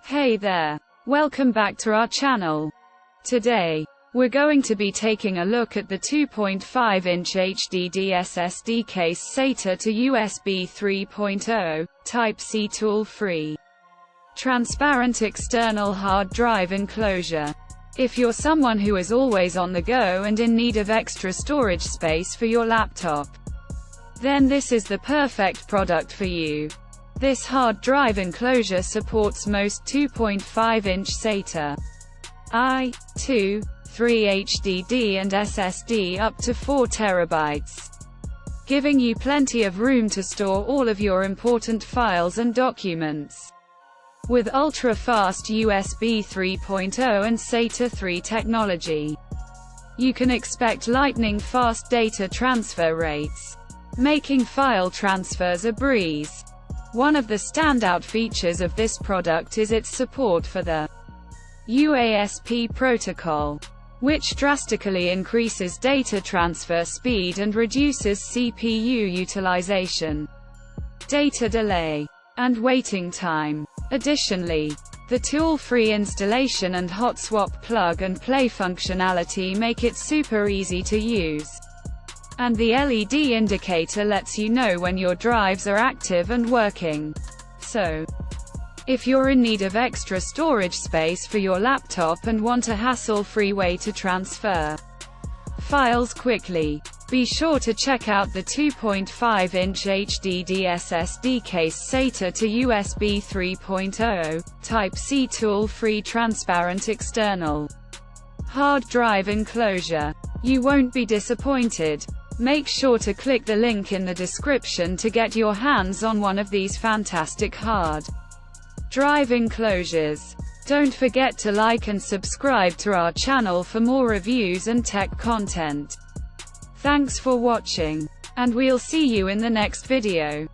Hey there. Welcome back to our channel. Today, we're going to be taking a look at the 2.5-inch HDD SSD case SATA to USB 3.0, Type-C tool-free, transparent external hard drive enclosure. If you're someone who is always on the go and in need of extra storage space for your laptop, then this is the perfect product for you. This hard drive enclosure supports most 2.5-inch SATA, I/2, 3 HDD and SSD up to 4 TB, giving you plenty of room to store all of your important files and documents. With ultra-fast USB 3.0 and SATA 3 technology, you can expect lightning-fast data transfer rates, making file transfers a breeze. One of the standout features of this product is its support for the UASP protocol, which drastically increases data transfer speed and reduces CPU utilization, data delay, and waiting time. Additionally, the tool-free installation and hot swap plug-and-play functionality make it super easy to use, and the LED indicator lets you know when your drives are active and working. So, if you're in need of extra storage space for your laptop and want a hassle-free way to transfer files quickly, be sure to check out the 2.5-inch HDD SSD case SATA to USB 3.0, Type-C tool-free transparent external hard drive enclosure. You won't be disappointed. Make sure to click the link in the description to get your hands on one of these fantastic hard drive enclosures. Don't forget to like and subscribe to our channel for more reviews and tech content. Thanks for watching, and we'll see you in the next video.